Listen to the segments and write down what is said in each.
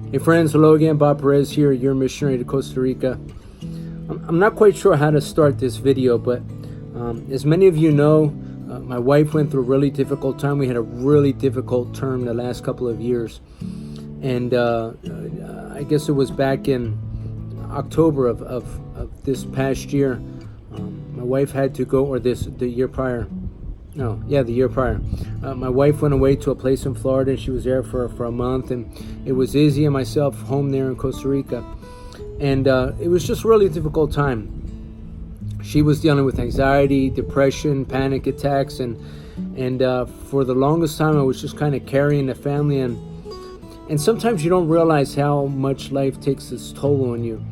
Hey friends, hello again. Bob Perez here, your missionary to Costa Rica. I'm not quite sure how to start this video, but as many of you know, my wife went through a really difficult time. We had a really difficult term the last couple of years. And I guess it was back in October of this past year. My wife had to go, or the year prior. No, yeah, the year prior. My wife went away to a place in Florida, and she was there for a month, and it was Izzy and myself home there in Costa Rica. And it was just a really difficult time. She was dealing with anxiety, depression, panic attacks, and for the longest time I was just kind of carrying the family, and sometimes you don't realize how much life takes its toll on you.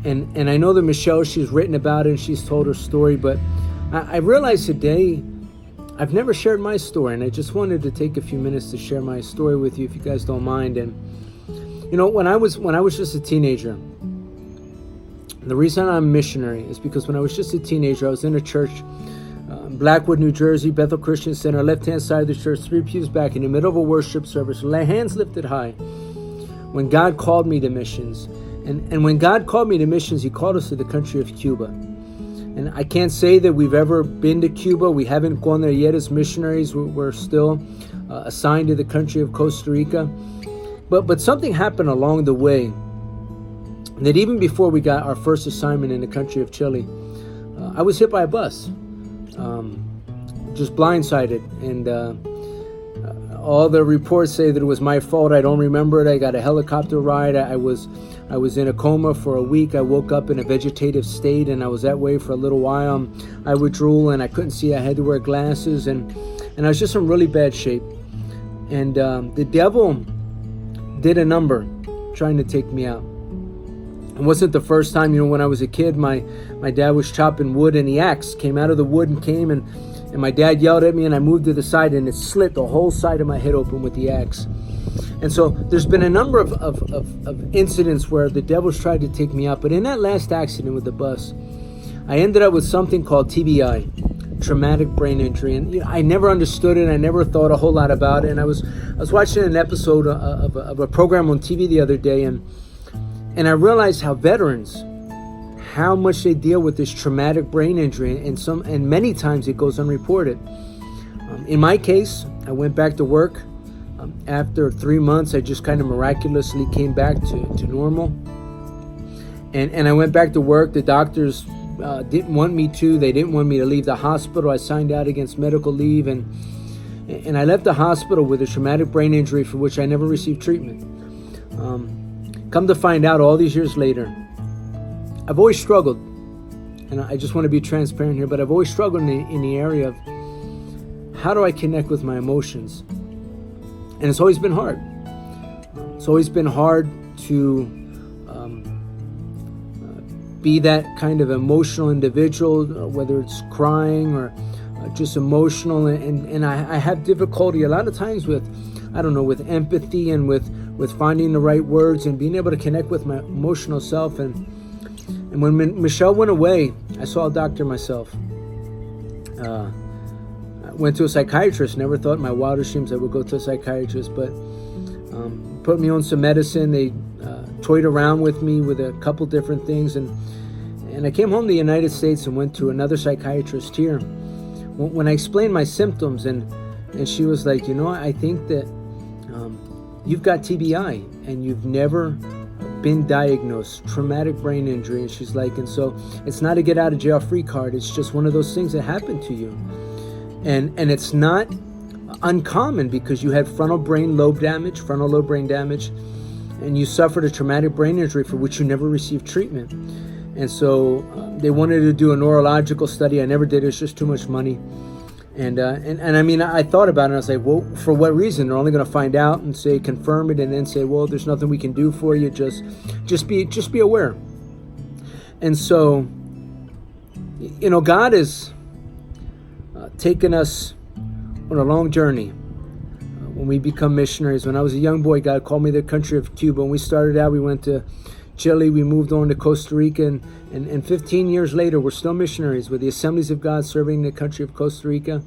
And I know that Michelle, she's written about it and she's told her story, but I realized today I've never shared my story, and I just wanted to take a few minutes to share my story with you, if you guys don't mind. And you know, when I was just a teenager, the reason I'm a missionary is because when I was just a teenager, I was in a church, Blackwood, New Jersey, Bethel Christian Center, left-hand side of the church, 3 pews back, in the middle of a worship service, hands lifted high, when God called me to missions. And when God called me to missions, He called us to the country of Cuba. And I can't say that we've ever been to Cuba. We haven't gone there yet as missionaries. We're still assigned to the country of Costa Rica. But something happened along the way that even before we got our first assignment in the country of Chile, I was hit by a bus, just blindsided. And all the reports say that it was my fault. I don't remember it. I got a helicopter ride. I was in a coma for a week. I woke up in a vegetative state, and I was that way for a little while. I would drool, and I couldn't see. I had to wear glasses, and I was just in really bad shape. And the devil did a number trying to take me out. It wasn't the first time. You know, when I was a kid, my dad was chopping wood, and the axe came out of the wood and came, and my dad yelled at me, and I moved to the side, and it slit the whole side of my head open with the axe. And so there's been a number of incidents where the devil's tried to take me out. But in that last accident with the bus, I ended up with something called TBI, traumatic brain injury. And you know, I never understood it. I never thought a whole lot about it. And I was watching an episode of a program on TV the other day, and I realized how veterans, how much they deal with this traumatic brain injury, and many times it goes unreported. In my case, I went back to work. After 3 months, I just kind of miraculously came back to normal. And I went back to work. The doctors didn't want me to. They didn't want me to leave the hospital. I signed out against medical leave. And I left the hospital with a traumatic brain injury for which I never received treatment. Come to find out, all these years later, I've always struggled. And I just want to be transparent here, but I've always struggled in the area of how do I connect with my emotions? And it's always been hard. It's always been hard to be that kind of emotional individual, whether it's crying or just emotional. And I have difficulty a lot of times with, I don't know, with empathy and with finding the right words and being able to connect with my emotional self. And when Michelle went away, I saw a doctor myself. Went to a psychiatrist. Never thought in my wildest dreams I would go to a psychiatrist, but put me on some medicine. They toyed around with me with a couple different things, and I came home to the United States and went to another psychiatrist here. When I explained my symptoms, and she was like, you know, I think that you've got TBI and you've never been diagnosed, traumatic brain injury. And she's like, and so it's not a get out of jail free card. It's just one of those things that happened to you. And it's not uncommon because you had frontal lobe brain damage, and you suffered a traumatic brain injury for which you never received treatment. And so they wanted to do a neurological study. I never did. It was just too much money. And I mean, I thought about it, and I was like, well, for what reason? They're only going to find out and say, confirm it, and then say, well, there's nothing we can do for you. Just be aware. And so, you know, God is taken us on a long journey when we become missionaries. When I was a young boy, God called me to the country of Cuba. When we started out, we went to Chile, we moved on to Costa Rica, and 15 years later, we're still missionaries with the Assemblies of God serving the country of Costa Rica.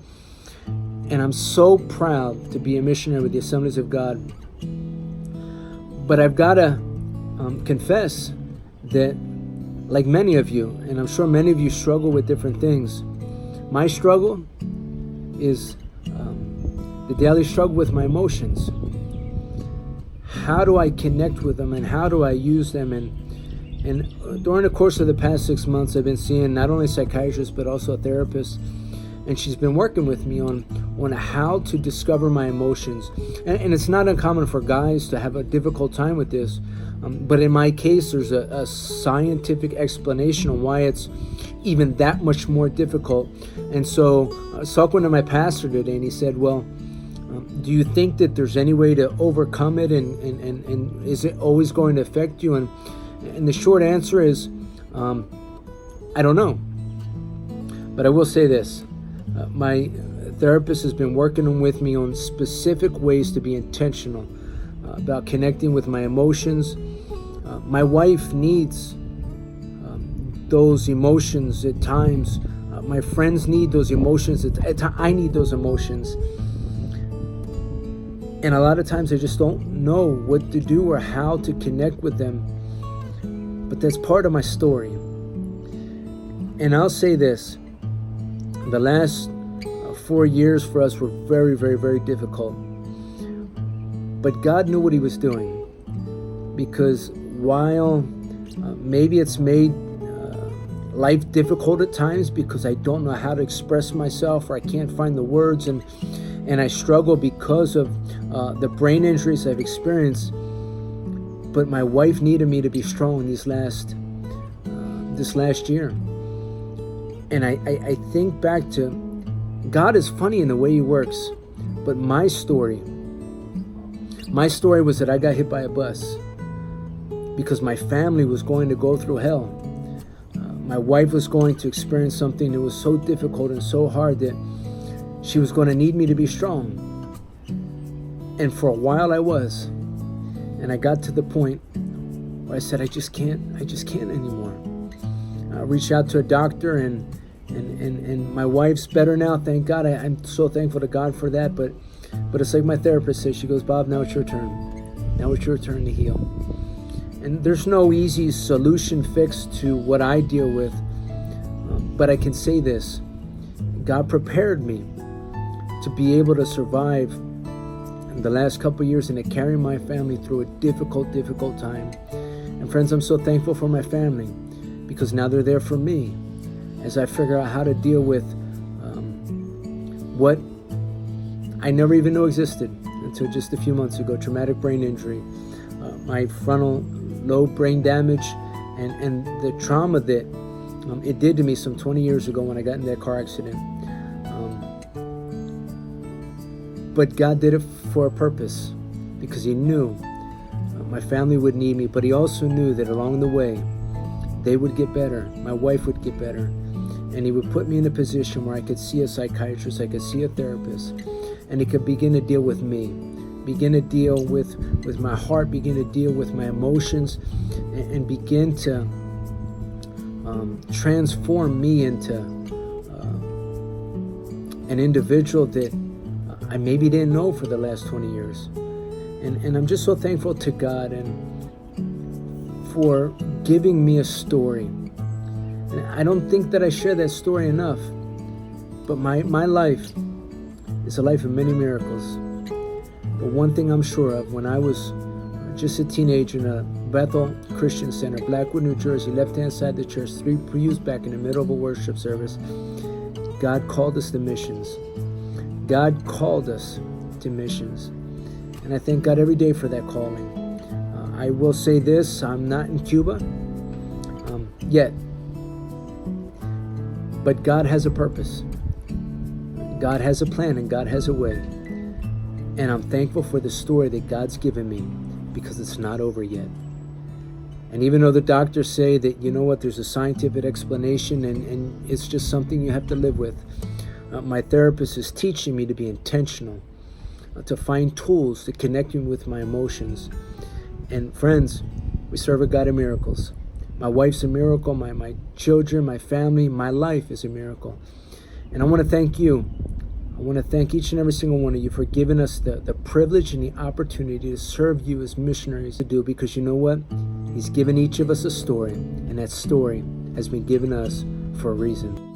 And I'm so proud to be a missionary with the Assemblies of God. But I've got to confess that, like many of you, and I'm sure many of you struggle with different things, my struggle is the daily struggle with my emotions. How do I connect with them, and how do I use them? And during the course of the past 6 months, I've been seeing not only a psychiatrist but also a therapist, and she's been working with me on how to discover my emotions. And it's not uncommon for guys to have a difficult time with this, but in my case, there's a scientific explanation on why it's even that much more difficult. And so I was talking to my pastor today, and he said, well, do you think that there's any way to overcome it, and is it always going to affect you? And the short answer is, I don't know. But I will say this. My therapist has been working with me on specific ways to be intentional about connecting with my emotions. My wife needs those emotions at times. My friends need those emotions. I need those emotions. And a lot of times I just don't know what to do or how to connect with them. But that's part of my story. And I'll say this. The last 4 years for us were very, very, very difficult. But God knew what he was doing. Because while maybe it's made life difficult at times because I don't know how to express myself, or I can't find the words, and I struggle because of the brain injuries I've experienced. But my wife needed me to be strong this last year. And I think back to, God is funny in the way he works. But my story was that I got hit by a bus because my family was going to go through hell. My wife was going to experience something that was so difficult and so hard that she was going to need me to be strong. And for a while I was. And I got to the point where I said, I just can't anymore. I reached out to a doctor, and my wife's better now, thank God. I'm so thankful to God for that. But it's like my therapist says, she goes, Bob, now it's your turn. Now it's your turn to heal. And there's no easy solution fix to what I deal with. But I can say this. God prepared me to be able to survive in the last couple of years and to carry my family through a difficult time. And friends, I'm so thankful for my family because now they're there for me as I figure out how to deal with what I never even knew existed until just a few months ago. Traumatic brain injury, my frontal lobe brain damage, and the trauma that it did to me some 20 years ago when I got in that car accident. But God did it for a purpose because he knew my family would need me, but he also knew that along the way they would get better, my wife would get better, and he would put me in a position where I could see a psychiatrist, I could see a therapist, and he could begin to deal with me, begin to deal with my heart, begin to deal with my emotions, and begin to transform me into an individual that I maybe didn't know for the last 20 years. And I'm just so thankful to God and for giving me a story. And I don't think that I share that story enough, but my life is a life of many miracles. But one thing I'm sure of, when I was just a teenager in a Bethel Christian Center, Blackwood, New Jersey, left-hand side of the church, 3 pews back in the middle of a worship service, God called us to missions. God called us to missions. And I thank God every day for that calling. I will say this, I'm not in Cuba yet. But God has a purpose. God has a plan, and God has a way. And I'm thankful for the story that God's given me because it's not over yet. And even though the doctors say that, you know what, there's a scientific explanation and it's just something you have to live with, my therapist is teaching me to be intentional, to find tools to connect me with my emotions. And friends, we serve a God of miracles. My wife's a miracle, my children, my family, my life is a miracle. And I want to thank you. I I want to thank each and every single one of you for giving us the privilege and the opportunity to serve you as missionaries to do, because you know what? He's given each of us a story, and that story has been given us for a reason.